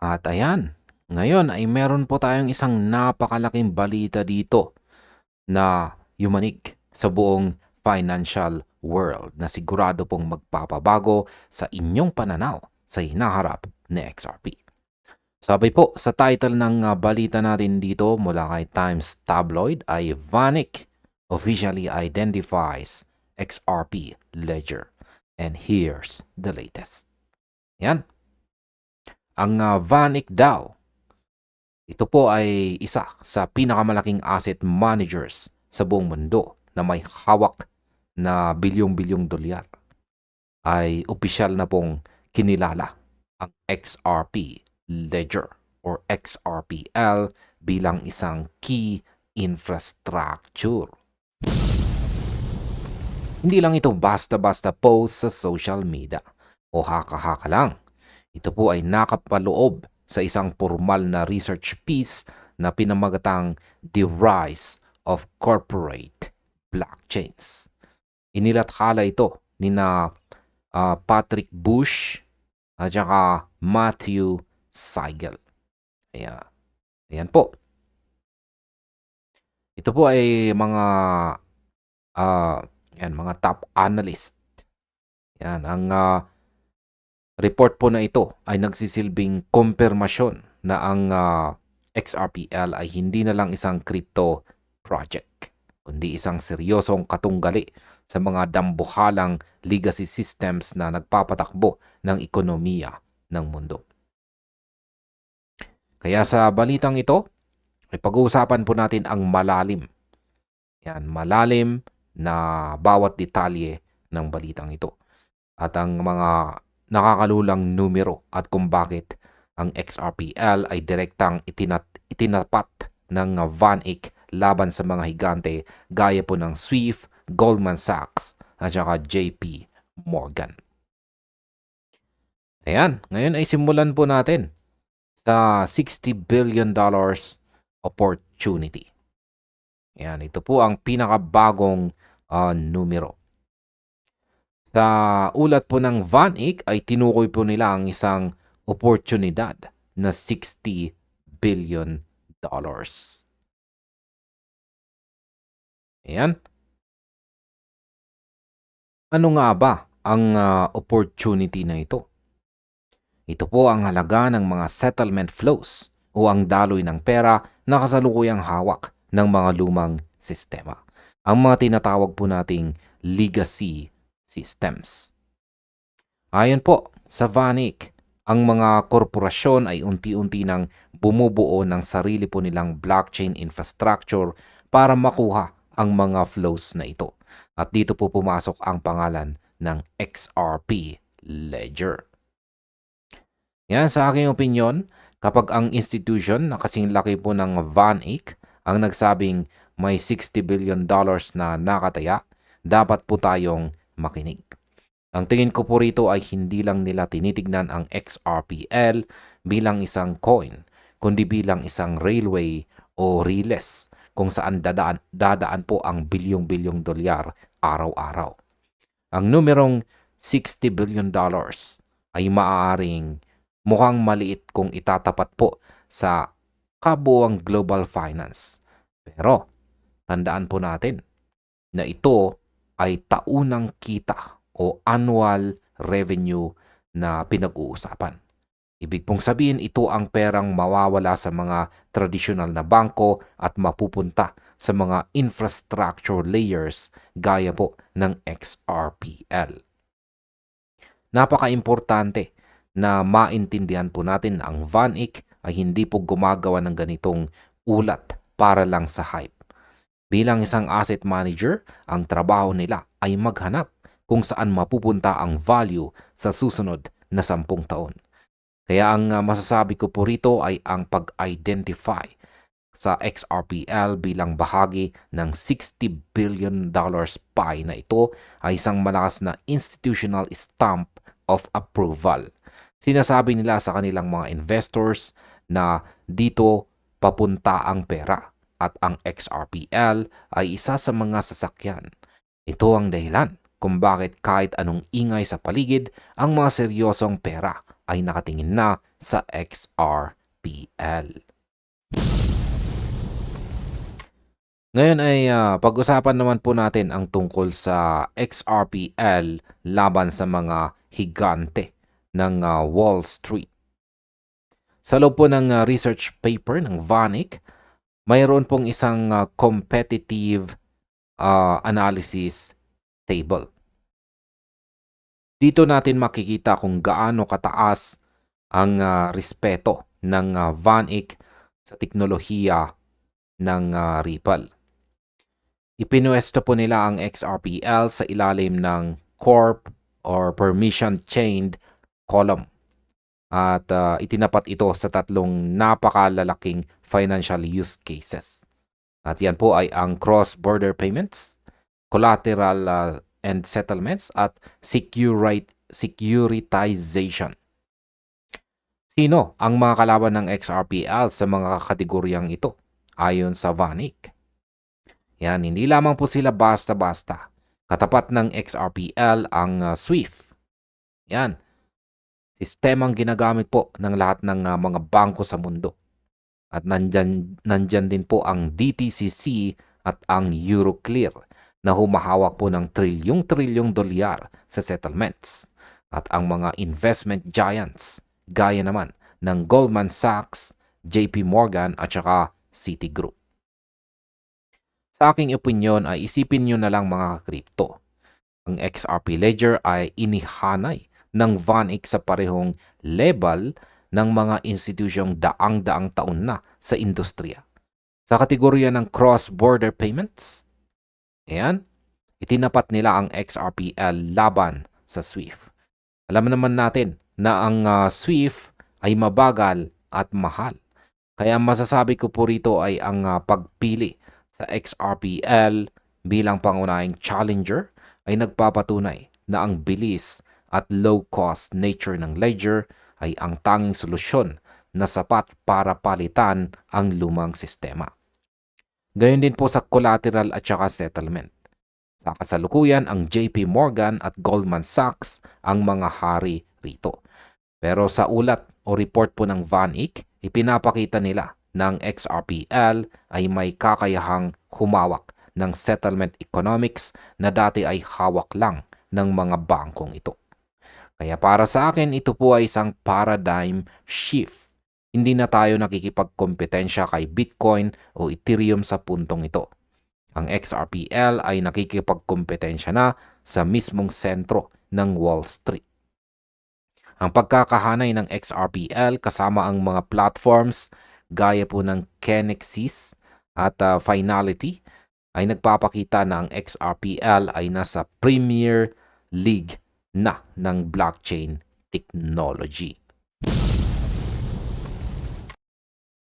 At ayan, ngayon ay meron po tayong isang napakalaking balita dito na yumanig sa buong financial world na sigurado pong magpapabago sa inyong pananaw sa hinaharap ni XRP. Sabi po sa title ng balita natin dito mula kay Times Tabloid ay VanEck officially identifies XRP ledger. And here's the latest. Yan. Ang VanEck daw, ito po ay isa sa pinakamalaking asset managers sa buong mundo na may hawak na bilyong-bilyong dolyar. Ay opisyal na pong kinilala ang XRP Ledger or XRPL bilang isang key infrastructure. Hindi lang ito basta-basta post sa social media o haka-haka lang. Ito po ay nakapaloob sa isang formal na research piece na pinamagatang The Rise of Corporate Blockchains. Inilathala ito ni Patrick Bush at saka Matthew Siegel. Ayan po. Ito po ay mga top analyst. Yan, ang report po na ito ay nagsisilbing kumpirmasyon na ang XRPL ay hindi na lang isang crypto project, kundi isang seryosong katunggali sa mga dambuhalang legacy systems na nagpapatakbo ng ekonomiya ng mundo. Kaya sa balitang ito, ay pag-uusapan po natin ang malalim. Yan, malalim na bawat detalye ng balitang ito. At ang mga nakakalulang numero at kung bakit ang XRPL ay direktang itinapat ng VanEck laban sa mga higante gaya po ng Swift, Goldman Sachs at saka JP Morgan. Ayan, ngayon ay simulan po natin sa $60 billion opportunity. Ayan, ito po ang pinakabagong numero. Sa ulat po ng VanEck ay tinukoy po nila ang isang oportunidad na $60 billion. Ayan. Ano nga ba ang opportunity na ito? Ito po ang halaga ng mga settlement flows o ang daloy ng pera na kasalukuyang hawak ng mga lumang sistema. Ang mga tinatawag po nating legacy systems. Ayon po sa VanEck, ang mga korporasyon ay unti-unti nang bumubuo ng sarili po nilang blockchain infrastructure para makuha ang mga flows na ito. At dito po pumasok ang pangalan ng XRP Ledger. Yan, sa aking opinion, kapag ang institution na kasing laki po ng VanEck ang nagsabing may $60 billion na nakataya, dapat po tayong makinig. Ang tingin ko po rito ay hindi lang nila tinitignan ang XRPL bilang isang coin, kundi bilang isang railway o riles kung saan dadaan po ang bilyong-bilyong dolyar araw-araw. Ang numerong $60 billion ay maaaring mukhang maliit kung itatapat po sa kabuuang global finance. Pero tandaan po natin na ito ay taunang kita o annual revenue na pinag-uusapan. Ibig pong sabihin, ito ang perang mawawala sa mga tradisyonal na bangko at mapupunta sa mga infrastructure layers gaya po ng XRPL. Napaka-importante na maintindihan po natin na ang VanEck ay hindi po gumagawa ng ganitong ulat para lang sa hype. Bilang isang asset manager, ang trabaho nila ay maghanap kung saan mapupunta ang value sa susunod na 10 taon. Kaya ang masasabi ko po rito ay ang pag-identify sa XRPL bilang bahagi ng $60 billion pie na ito ay isang malakas na institutional stamp of approval. Sinasabi nila sa kanilang mga investors na dito papunta ang pera. At ang XRPL ay isa sa mga sasakyan. Ito ang dahilan kung bakit kahit anong ingay sa paligid, ang mga seryosong pera ay nakatingin na sa XRPL. Ngayon ay pag-usapan naman po natin ang tungkol sa XRPL laban sa mga higante ng Wall Street. Sa loob po ng research paper ng VanEck, mayroon pong isang competitive analysis table. Dito natin makikita kung gaano kataas ang respeto ng VanEck sa teknolohiya ng Ripple. Ipinuwesto po nila ang XRPL sa ilalim ng Corp or Permission Chained column. At itinapat ito sa tatlong napakalalaking financial use cases. At yan po ay ang cross-border payments, collateral and settlements, at securitization. Sino ang mga kalaban ng XRPL sa mga kategoryang ito ayon sa VanEck? Yan, hindi lamang po sila basta-basta. Katapat ng XRPL ang SWIFT. Yan, sistemang ginagamit po ng lahat ng mga bangko sa mundo. At nandyan din po ang DTCC at ang Euroclear na humahawak po ng trilyong dolyar sa settlements. At ang mga investment giants, gaya naman ng Goldman Sachs, JP Morgan at saka Citigroup. Sa aking opinyon ay isipin nyo na lang mga kripto. Ang XRP Ledger ay inihanay ng VanEck sa parehong level ng mga institusyong daang-daang taon na sa industriya. Sa kategorya ng cross-border payments, ayan, itinapat nila ang XRPL laban sa SWIFT. Alam naman natin na ang SWIFT ay mabagal at mahal. Kaya masasabi ko po rito ay ang pagpili sa XRPL bilang pangunahing challenger ay nagpapatunay na ang bilis at low-cost nature ng ledger ay ang tanging solusyon na sapat para palitan ang lumang sistema. Gayon din po sa collateral at saka settlement. Sa kasalukuyan, ang JP Morgan at Goldman Sachs ang mga hari rito. Pero sa ulat o report po ng VanEck, ipinapakita nila ng XRPL ay may kakayahang humawak ng settlement economics na dati ay hawak lang ng mga bangkong ito. Kaya para sa akin, ito po ay isang paradigm shift. Hindi na tayo nakikipagkompetensya kay Bitcoin o Ethereum sa puntong ito. Ang XRPL ay nakikipagkompetensya na sa mismong sentro ng Wall Street. Ang pagkakahanay ng XRPL kasama ang mga platforms gaya po ng Kenexis at Finality ay nagpapakita na ang XRPL ay nasa Premier League na ng blockchain technology.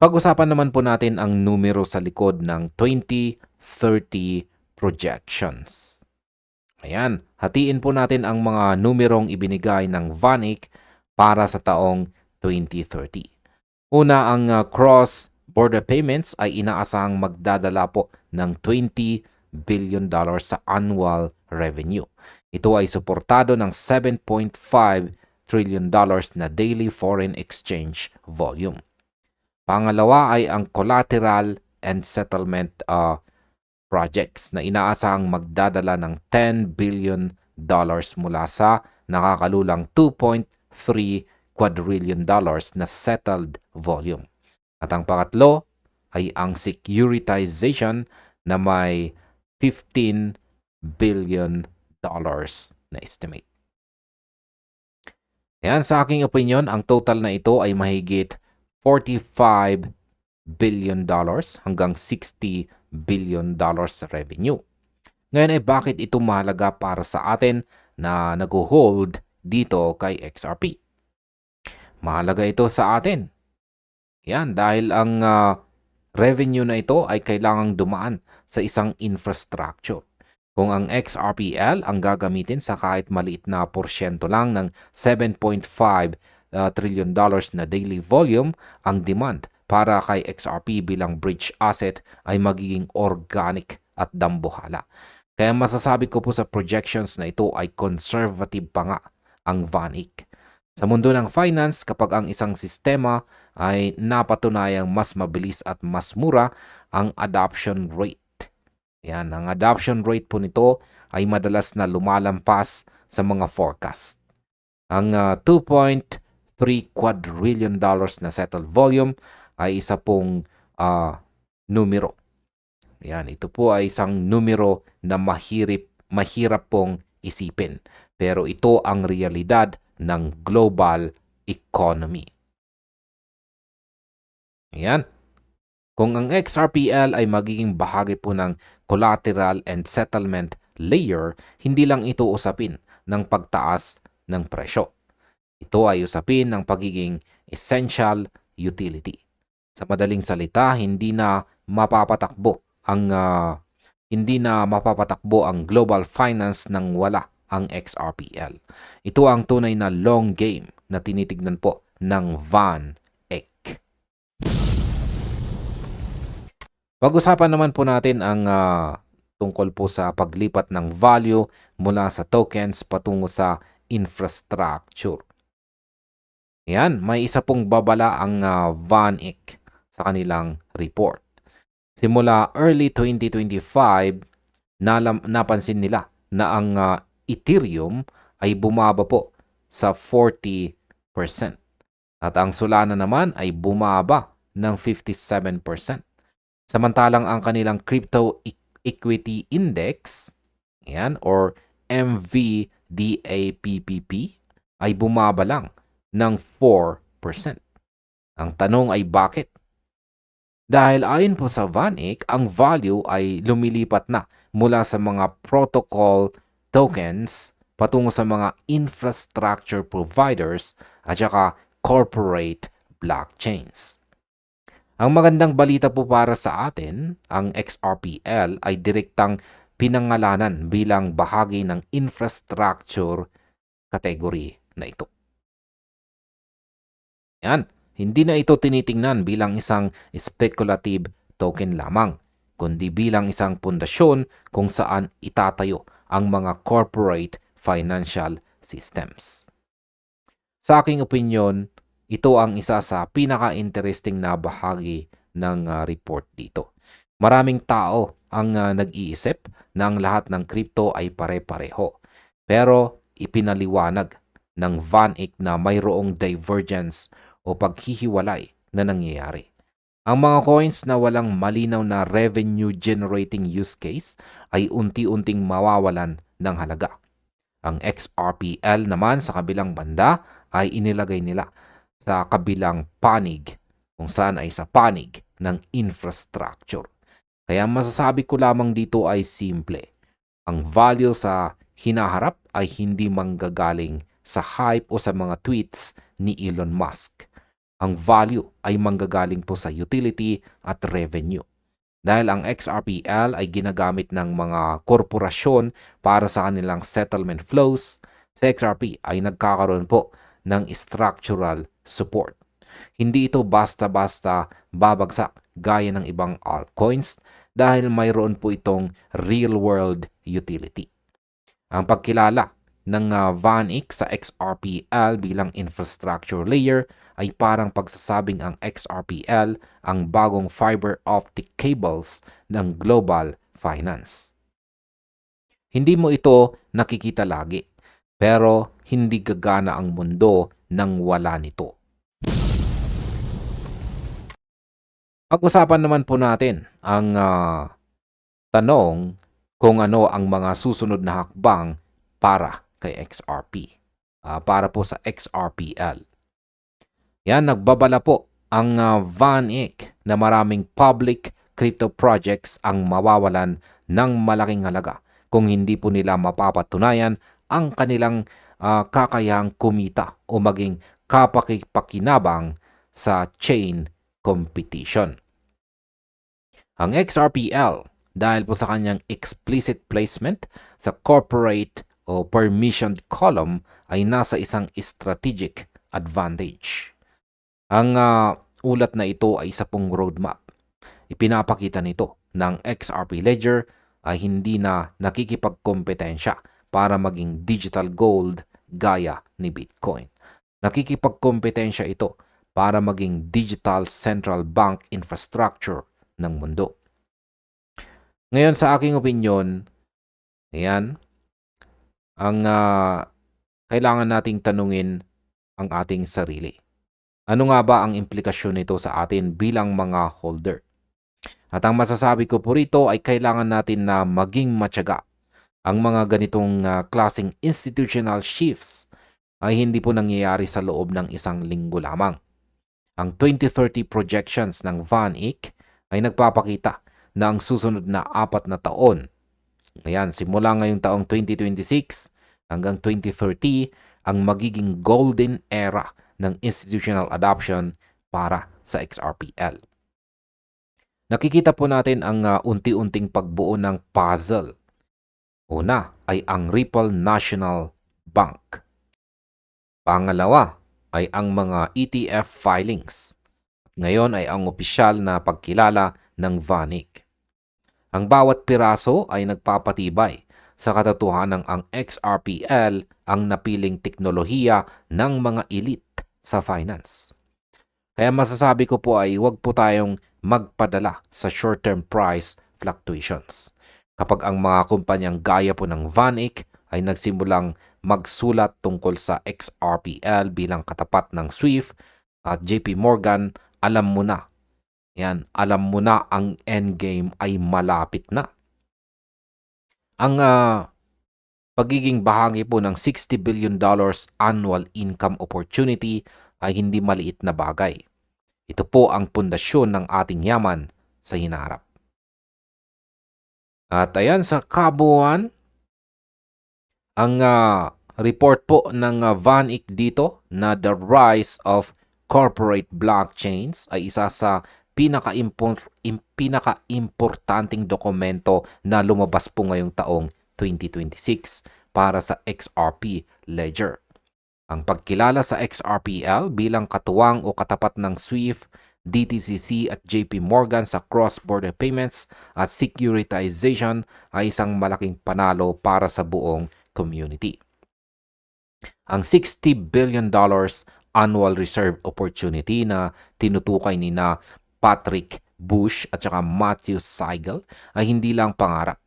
Pag-usapan naman po natin ang numero sa likod ng 2030 projections. Ayan, hatiin po natin ang mga numerong ibinigay ng VanEck para sa taong 2030. Una, ang cross-border payments ay inaasahang magdadala po ng $20 billion sa annual revenue. Ito ay suportado ng $7.5 trillion na daily foreign exchange volume. Pangalawa ay ang collateral and settlement projects na inaasahang magdadala ng $10 billion mula sa nakakalulang $2.3 quadrillion na settled volume. At ang pangatlo ay ang securitization na may $15 billion na estimate. Yan, sa aking opinion, ang total na ito ay mahigit $45 billion hanggang $60 billion revenue. Ngayon ay bakit ito mahalaga para sa atin na nag-hold dito kay XRP? Mahalaga ito sa atin. Yan, dahil ang revenue na ito ay kailangang dumaan sa isang infrastructure. Kung ang XRPL ang gagamitin sa kahit maliit na porsyento lang ng $7.5 trillion na daily volume, ang demand para kay XRP bilang bridge asset ay magiging organic at dambuhala. Kaya masasabi ko po sa projections na ito ay conservative pa nga ang VanEck. Sa mundo ng finance, kapag ang isang sistema ay napatunayang mas mabilis at mas mura ang adoption rate. Yan, ang adoption rate po nito ay madalas na lumalampas sa mga forecast. Ang $2.3 quadrillion na settled volume ay isa pong numero. Yan, ito po ay isang numero na mahirap pong isipin. Pero ito ang realidad ng global economy. Yan. Kung ang XRPL ay magiging bahagi po ng collateral and settlement layer, hindi lang ito usapin ng pagtaas ng presyo. Ito ay usapin ng pagiging essential utility. Sa madaling salita, hindi na mapapatakbo ang global finance nang wala ang XRPL. Ito ang tunay na long game na tinitignan po ng Van Eck. Pag-usapan naman po natin ang tungkol po sa paglipat ng value mula sa tokens patungo sa infrastructure. Yan, may isa pong babala ang Van Eck sa kanilang report. Simula early 2025, napansin nila na ang Ethereum ay bumaba po sa 40%. At ang Solana naman ay bumaba ng 57%. Samantalang ang kanilang crypto equity index, yan, or MVDAPPP, ay bumaba lang ng 4%. Ang tanong ay bakit? Dahil ayon po sa Van Eck, ang value ay lumilipat na mula sa mga protocol tokens patungo sa mga infrastructure providers at saka corporate blockchains. Ang magandang balita po para sa atin, ang XRPL ay direktang pinangalanan bilang bahagi ng infrastructure category na ito. Yan, hindi na ito tinitingnan bilang isang speculative token lamang, kundi bilang isang pundasyon kung saan itatayo ang mga corporate financial systems. Sa aking opinyon, ito ang isa sa pinaka-interesting na bahagi ng report dito. Maraming tao ang nag-iisip na ang lahat ng crypto ay pare-pareho. Pero ipinaliwanag ng Van Eck na mayroong divergence o paghihiwalay na nangyayari. Ang mga coins na walang malinaw na revenue-generating use case ay unti-unting mawawalan ng halaga. Ang XRPL naman sa kabilang banda ay inilagay nila sa kabilang panig, kung saan ay sa panig ng infrastructure. Kaya masasabi ko lamang dito ay simple. Ang value sa hinaharap ay hindi manggagaling sa hype o sa mga tweets ni Elon Musk. Ang value ay manggagaling po sa utility at revenue. Dahil ang XRPL ay ginagamit ng mga korporasyon para sa kanilang settlement flows, sa XRP ay nagkakaroon po ng structural support. Hindi ito basta-basta babagsak gaya ng ibang altcoins dahil mayroon po itong real-world utility. Ang pagkilala ng Van Eck sa XRPL bilang infrastructure layer ay parang pagsasabing ang XRPL ang bagong fiber optic cables ng global finance. Hindi mo ito nakikita lagi, pero hindi gagana ang mundo nang wala nito. Pag-usapan naman po natin ang tanong kung ano ang mga susunod na hakbang para kay XRP, para po sa XRPL. Yan, nagbabala po ang Van Eck na maraming public crypto projects ang mawawalan ng malaking halaga kung hindi po nila mapapatunayan ang kanilang kakayahang kumita o maging kapakipakinabang sa chain competition. Ang XRPL, dahil po sa kanyang explicit placement sa corporate o permissioned column, ay nasa isang strategic advantage. Ang ulat na ito ay isa pong roadmap. Ipinapakita nito ng XRP Ledger ay hindi na nakikipagkompetensya para maging digital gold gaya ni Bitcoin. Nakikipagkompetensya ito para maging digital central bank infrastructure ng mundo. Ngayon sa aking opinyon, ayan, ang kailangan nating tanungin ang ating sarili. Ano nga ba ang implikasyon nito sa atin bilang mga holder? At ang masasabi ko po rito ay kailangan natin na maging matyaga. Ang mga ganitong klaseng institutional shifts ay hindi po nangyayari sa loob ng isang linggo lamang. Ang 2030 projections ng Van Eck ay nagpapakita na ang susunod na 4 na taon, ayan, simula ngayong taong 2026 hanggang 2030, ang magiging golden era ng institutional adoption para sa XRPL. Nakikita po natin ang unti-unting pagbuo ng puzzle. Una ay ang Ripple National Bank. Pangalawa ay ang mga ETF filings. Ngayon ay ang opisyal na pagkilala ng Van Eck. Ang bawat piraso ay nagpapatibay sa katotohanan ang XRPL ang napiling teknolohiya ng mga elite sa finance. Kaya masasabi ko po ay huwag po tayong magpadala sa short-term price fluctuations. Kapag ang mga kumpanyang gaya po ng Van Eck ay nagsimulang magsulat tungkol sa XRPL bilang katapat ng SWIFT at JP Morgan, alam mo na. Yan, alam mo na ang endgame ay malapit na. Ang pagiging bahagi po ng $60 billion annual income opportunity ay hindi maliit na bagay. Ito po ang pundasyon ng ating yaman sa hinaharap. At ayan, sa kabuuan, ang report po ng Van Eck dito na the rise of corporate blockchains ay isa sa pinaka-importanting dokumento na lumabas po ngayong taong 2026 para sa XRP Ledger. Ang pagkilala sa XRPL bilang katuwang o katapat ng SWIFT, DTCC at JP Morgan sa cross-border payments at securitization ay isang malaking panalo para sa buong community. Ang $60 billion annual reserve opportunity na tinutukay ni na Patrick Bush at saka Matthew Siegel ay hindi lang pangarap.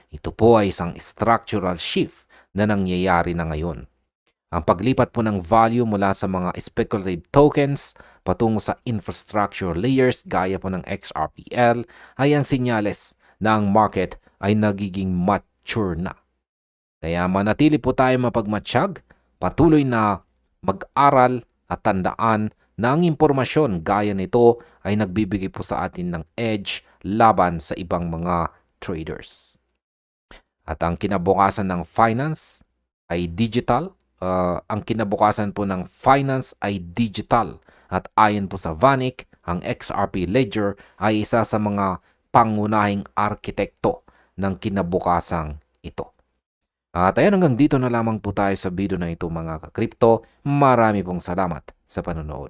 Ito po ay isang structural shift na nangyayari na ngayon. Ang paglipat po ng value mula sa mga speculative tokens patungo sa infrastructure layers gaya po ng XRPL ay ang sinyales na ang market ay nagiging mature na. Kaya manatili po tayo mapagmatsyag, patuloy na mag-aral at tandaan na ang impormasyon gaya nito ay nagbibigay po sa atin ng edge laban sa ibang mga traders. At ang kinabukasan ng finance ay digital. Ang kinabukasan po ng finance ay digital. At ayon po sa Van Eck, ang XRP Ledger ay isa sa mga pangunahing arkitekto ng kinabukasang ito. At ayan, hanggang dito na lamang po tayo sa video na ito mga ka-crypto. Marami pong salamat sa panonood.